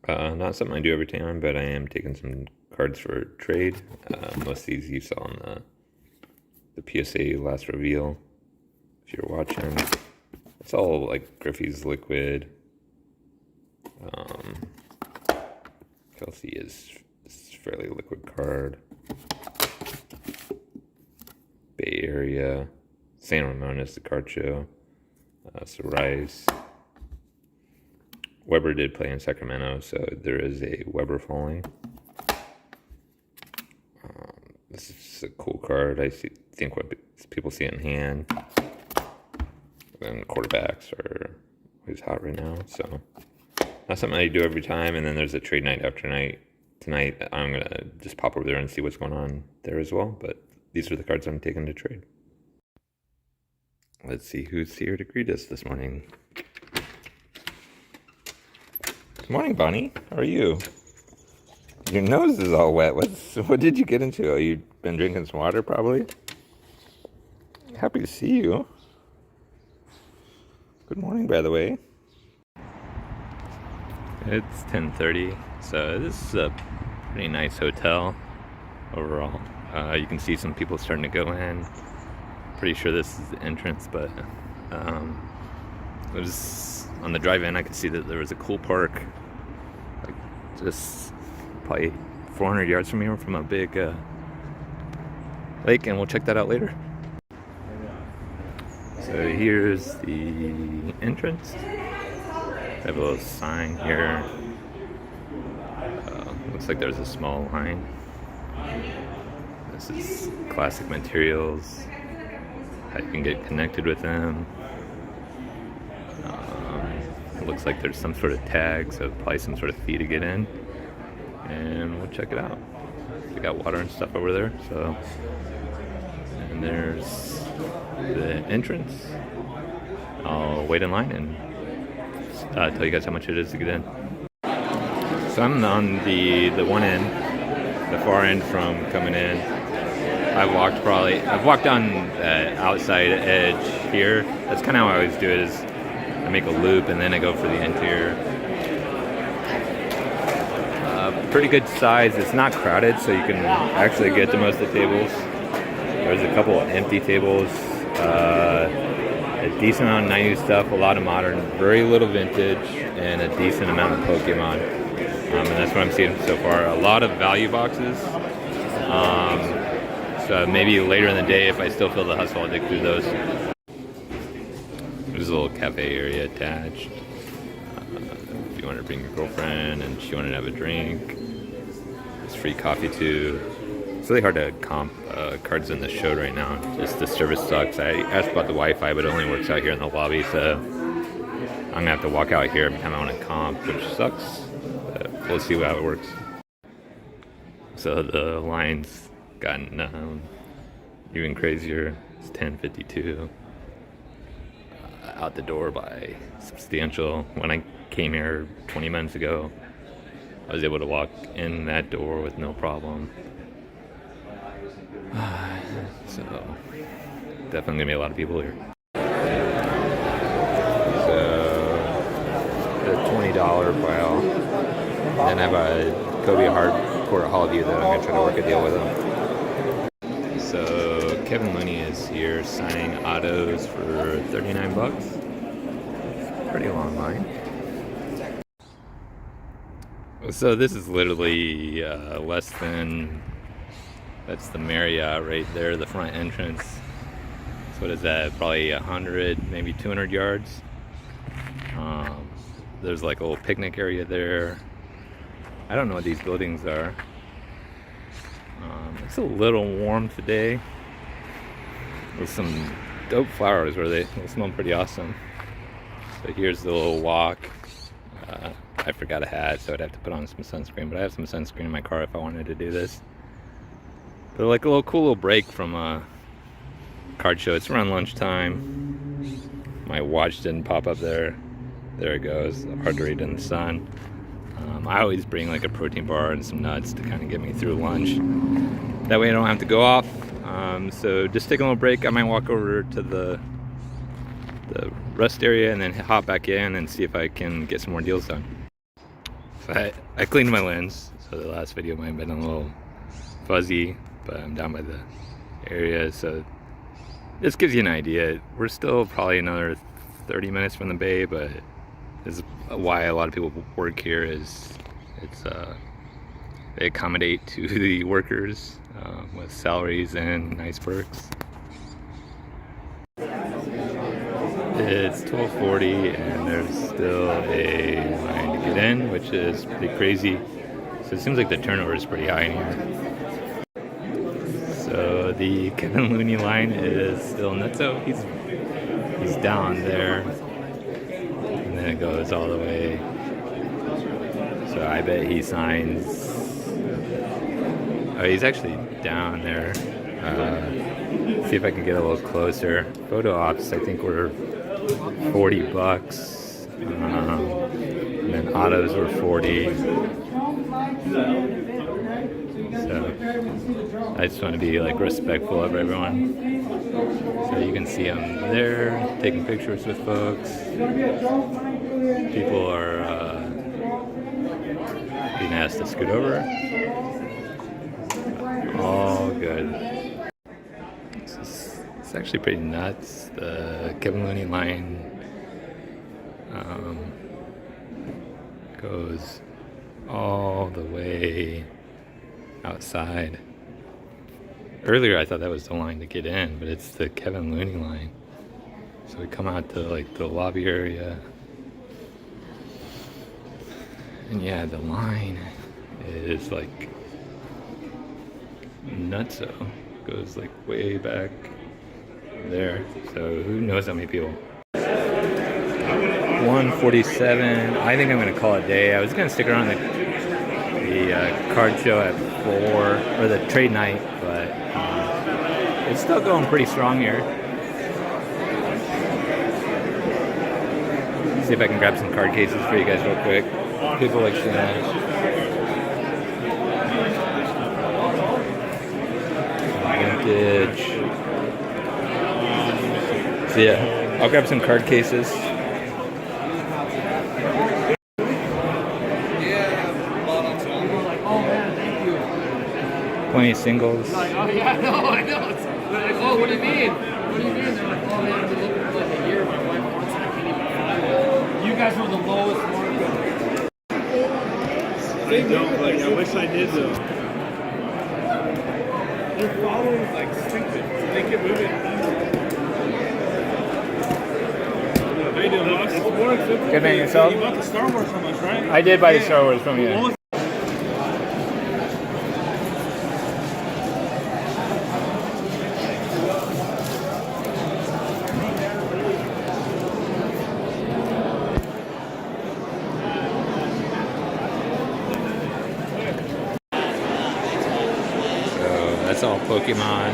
Not something I do every time, but I am taking some cards for trade. Most of these you saw on the PSA last reveal. If you're watching, it's all like Griffey's Liquid. Kelsey is fairly liquid card. Bay Area. San Ramon is the card show. So Rice. Weber did play in Sacramento, so there is a Weber falling. This is a cool card. I think what people see it in hand. And quarterbacks are always hot right now, so not something I do every time. And then there's a trade night after night. Tonight, I'm going to just pop over there and see what's going on there as well. But these are the cards I'm taking to trade. Let's see who's here to greet us this morning. Good morning, Bonnie. How are you? Your nose is all wet. What did you get into? Oh, you've been drinking some water, probably? Happy to see you. Good morning, by the way. It's 10:30, so this is a pretty nice hotel overall. You can see some people starting to go in. Pretty sure this is the entrance, but it was on the drive-in. I could see that there was a cool park, like just probably 400 yards from here, from a big lake, and we'll check that out later. So here's the entrance. I have a little sign here. Looks like there's a small line. This is classic materials. How you can get connected with them. It looks like there's some sort of tag, so probably some sort of fee to get in. And we'll check it out. We got water and stuff over there. So, and there's the entrance. I'll wait in line and tell you guys how much it is to get in. So I'm on the one end, the far end from coming in. I've walked on the outside edge here. That's kind of how I always do it, is I make a loop and then I go for the interior. Pretty good size. It's not crowded, so you can actually get to most of the tables. There's a couple of empty tables. A decent amount of 90s stuff, a lot of modern, very little vintage, and a decent amount of Pokemon. And that's what I'm seeing so far. A lot of value boxes. So maybe later in the day, if I still feel the hustle, I'll dig through those. There's a little cafe area attached. If you want to bring your girlfriend and she wanted to have a drink. There's free coffee too. It's really hard to comp cards in the show right now. Just the service sucks. I asked about the Wi-Fi, but it only works out here in the lobby, so I'm gonna have to walk out here every time I want to comp, which sucks. But we'll see how it works. So the line's gotten even crazier. It's 10:52. Out the door by substantial. When I came here 20 minutes ago, I was able to walk in that door with no problem. So definitely gonna be a lot of people here. So the $20 pile. Then I have a Kobe Hardcourt Hallview that I'm gonna try to work a deal with him. So Kevon Looney is here signing autos for $39. Pretty long line. So this is literally less than. That's the Marriott right there, the front entrance. So what is that? Probably 100, maybe 200 yards. There's like a little picnic area there. I don't know what these buildings are. It's a little warm today. With some dope flowers where they smell pretty awesome. So here's the little walk. I forgot a hat, so I'd have to put on some sunscreen, but I have some sunscreen in my car if I wanted to do this. But like a cool little break from a card show. It's around lunchtime. My watch didn't pop up there. There it goes. Hard to read in the sun. I always bring like a protein bar and some nuts to kind of get me through lunch. That way I don't have to go off. So just take a little break. I might walk over to the rest area and then hop back in and see if I can get some more deals done. I cleaned my lens, so the last video might have been a little fuzzy, but I'm down by the area, so this gives you an idea. We're still probably another 30 minutes from the bay, but this is why a lot of people work here. Is it's they accommodate to the workers with salaries and nice perks. It's 12:40 and there's still a line to get in, which is pretty crazy. So it seems like the turnover is pretty high in here. So the Kevon Looney line is still nutso. He's down there, and then it goes all the way. So I bet he signs. Oh, he's actually down there. See if I can get a little closer. Photo ops, I think, were $40. And then autos were 40. So I just want to be like respectful of everyone. So you can see I'm there taking pictures with folks. People are being asked to scoot over. All good. It's actually pretty nuts. The Kevon Looney line goes all the way outside. Earlier I thought that was the line to get in, but it's the Kevon Looney line. So we come out to like the lobby area. And yeah, the line is like nutso. Goes like way back there. So who knows how many people. 1:47. I think I'm gonna call it a day. I was gonna stick around the card show at 4, or the trade night, but it's still going pretty strong here. See if I can grab some card cases for you guys real quick. People like Shannon. Vintage. So yeah, I'll grab some card cases. 20 singles. Oh yeah, I know. It's like, oh, what do you mean? What do you mean? They're like, oh man, I've been looking for like a year. My wife wants it. I can't even find it. You guys were the lowest market. I don't, but I wish I did though. Their following is like stupid. They can move it. How you doing, boss? It's more expensive. Good man, yourself? You bought the Star Wars from us, right? I did buy the Star Wars from you. That's all Pokemon.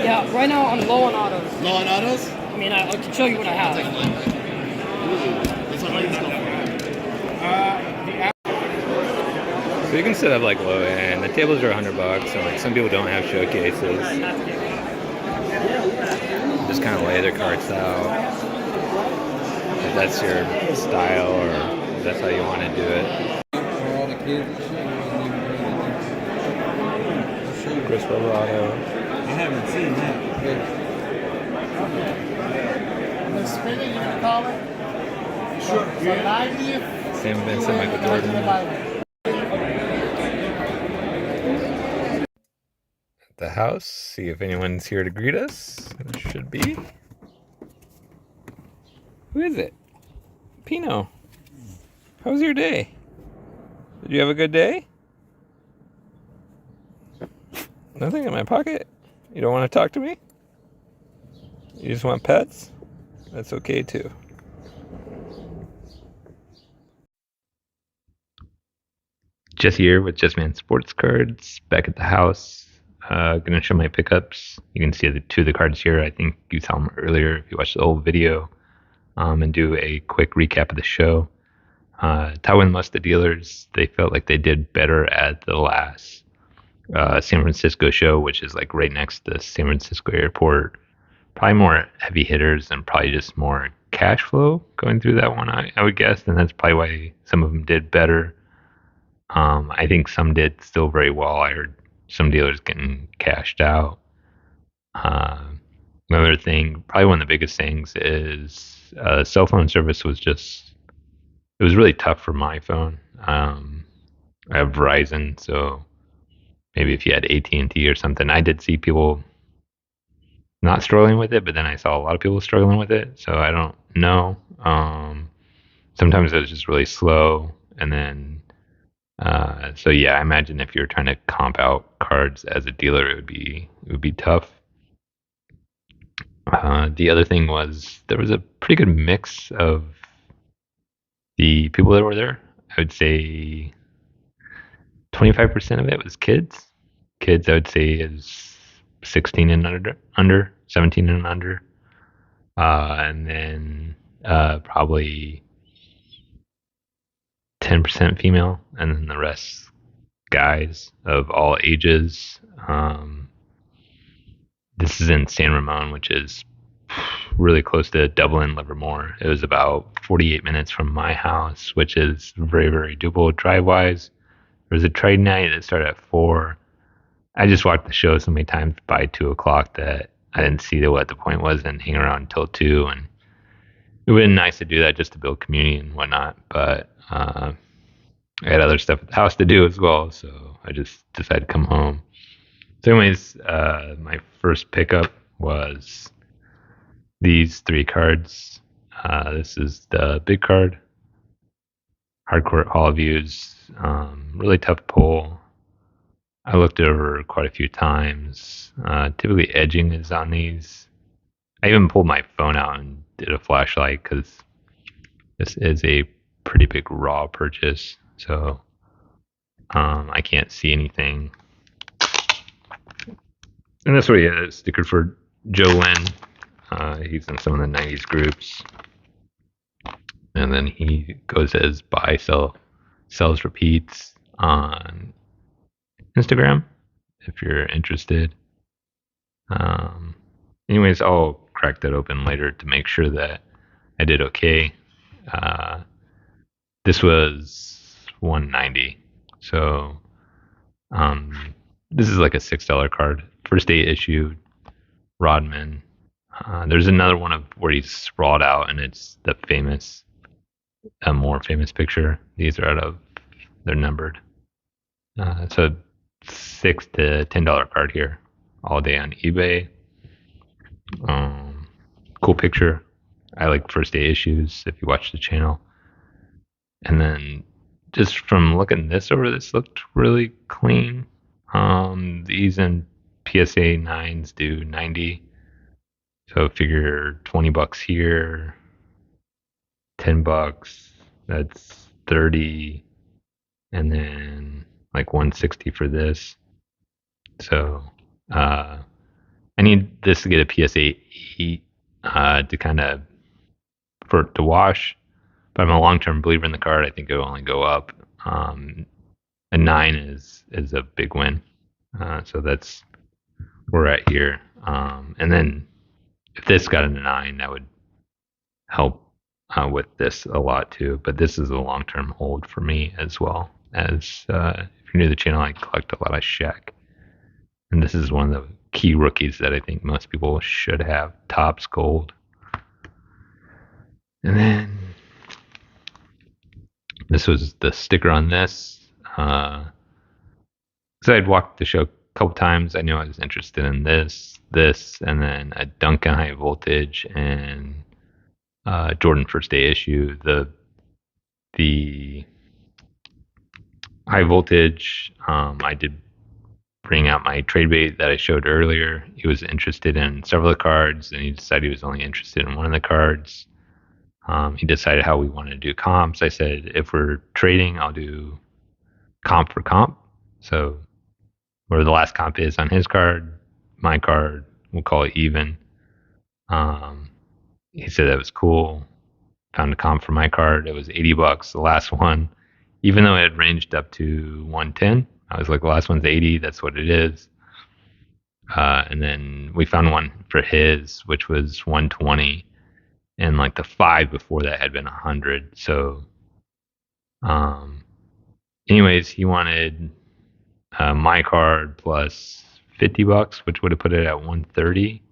Yeah, right now I'm low on autos. Low on autos? I mean, I can show you what I have. So you can set up like low end. The tables are $100, so like some people don't have showcases. Just kind of lay their carts out. If that's your style or if that's how you want to do it. Chris Roberto. I haven't seen that. The spinner, you gonna call it? Sure. So 90th. Sam Vincent, Michael Jordan. At the house, see if anyone's here to greet us. There should be. Who is it? Pino. How was your day? Did you have a good day? Nothing in my pocket? You don't want to talk to me? You just want pets? That's okay too. Jesse here with Just Man Sports Cards, back at the house. Gonna show my pickups. You can see the two of the cards here. I think you saw them earlier if you watched the old video. And do a quick recap of the show. Taiwan lost the dealers. They felt like they did better at the last San Francisco show, which is like right next to the San Francisco airport, probably more heavy hitters and probably just more cash flow going through that one, I would guess. And that's probably why some of them did better. I think some did still very well. I heard some dealers getting cashed out. Another thing, probably one of the biggest things is cell phone service it was really tough for my phone. I have Verizon, so maybe if you had AT&T or something, I did see people not struggling with it, but then I saw a lot of people struggling with it, so I don't know. Sometimes it was just really slow, and then so yeah, I imagine if you're trying to comp out cards as a dealer, it would be tough. The other thing was there was a pretty good mix of the people that were there. I would say 25% of it was kids. Kids, I would say, is 16 and under 17 and under. And then probably 10% female, and then the rest guys of all ages. This is in San Ramon, which is really close to Dublin, Livermore. It was about 48 minutes from my house, which is very, very doable drive-wise. There was a trade night that started at 4. I just walked the show so many times by 2 o'clock that I didn't see what the point was and hang around until 2. And it would have been nice to do that just to build community and whatnot. But I had other stuff at the house to do as well, so I just decided to come home. So anyways, my first pickup was these 3 cards. This is the big card, Hardcourt Hall Views. Really tough pull. I looked it over quite a few times. Typically edging is on these. I even pulled my phone out and did a flashlight because this is a pretty big raw purchase. So I can't see anything. And that's what he had a sticker for Joe Lynn. He's in some of the 90s groups. And then he goes as buy, sell, sells, repeats on Instagram if you're interested. Anyways, I'll crack that open later to make sure that I did okay. This was $190. So this is like a $6 card. First day issued, Rodman. There's another one of where he's sprawled out, and it's the famous, a more famous picture. These are they're numbered. So $6 to $10 card here, all day on eBay. Cool picture. I like first day issues if you watch the channel. And then just from looking this over, this looked really clean. These in PSA 9s do 90. So figure $20 here, $10, that's 30, and then like 160 for this. So I need this to get a PSA 8 to kind of for it to wash. But I'm a long-term believer in the card. I think it'll only go up. A 9 is a big win. So that's where we're at here. And then if this got a 9, that would help with this a lot too. But this is a long-term hold for me as well. As if you're new to the channel, I collect a lot of Shaq. And this is one of the key rookies that I think most people should have. Topps Gold. And then this was the sticker on this. So I'd walked the show a couple times. I knew I was interested in this, and then a Duncan High Voltage and Jordan First Day Issue. The High Voltage, I did bring out my trade bait that I showed earlier. He was interested in several of the cards, and he decided he was only interested in one of the cards. He decided how we wanted to do comps. I said, if we're trading, I'll do comp for comp. So where the last comp is on his card, my card, we'll call it even. He said that was cool. Found a comp for my card. It was $80, the last one. Even though it had ranged up to 110, I was like, the last one's 80. That's what it is. And then we found one for his, which was 120, and like the 5 before that had been 100. So, anyways, he wanted my card plus $50, which would have put it at 130.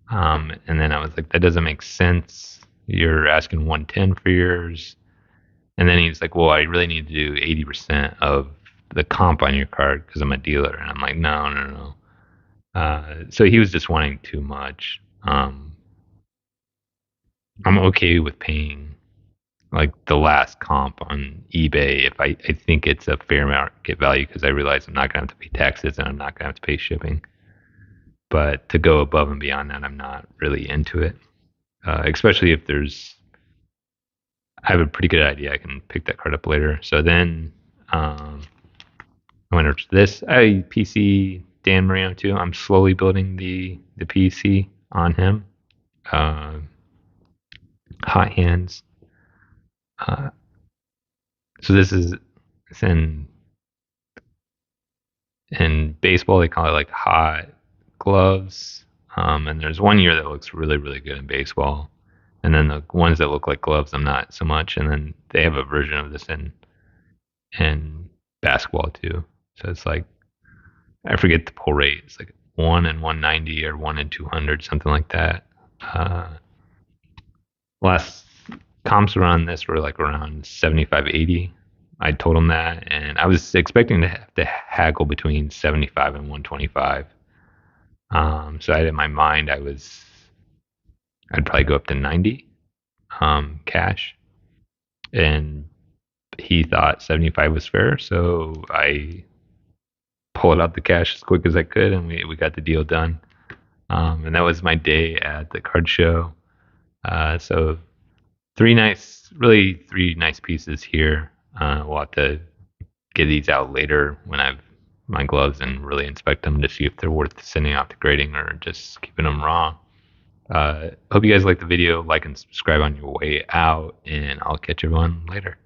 And then I was like, that doesn't make sense. You're asking 110 for yours. And then he's like, well, I really need to do 80% of the comp on your card because I'm a dealer. And I'm like, no. So he was just wanting too much. I'm okay with paying like the last comp on eBay if I think it's a fair market value, because I realize I'm not going to have to pay taxes and I'm not going to have to pay shipping. But to go above and beyond that, I'm not really into it. Especially if I have a pretty good idea I can pick that card up later. So then I went over to this PC Dan Marino too. I'm slowly building the PC on him. Hot hands. So this is it's in baseball they call it like hot gloves. And there's one year that looks really, really good in baseball. And then the ones that look like gloves, I'm not so much. And then they have a version of this in basketball too. So it's like, I forget the pull rate. It's like 1 in 190 or 1 in 200, something like that. Last comps around this were like around 75, 80. I told him that, and I was expecting to have to haggle between 75 and 125. So in my mind, I'd probably go up to 90 cash, and he thought 75 was fair, so I pulled out the cash as quick as I could, and we got the deal done. And that was my day at the card show. So three nice pieces here. We'll have to get these out later when I've my gloves and really inspect them to see if they're worth sending off to grading or just keeping them raw. Hope you guys like the video. Like and subscribe on your way out, and I'll catch everyone later.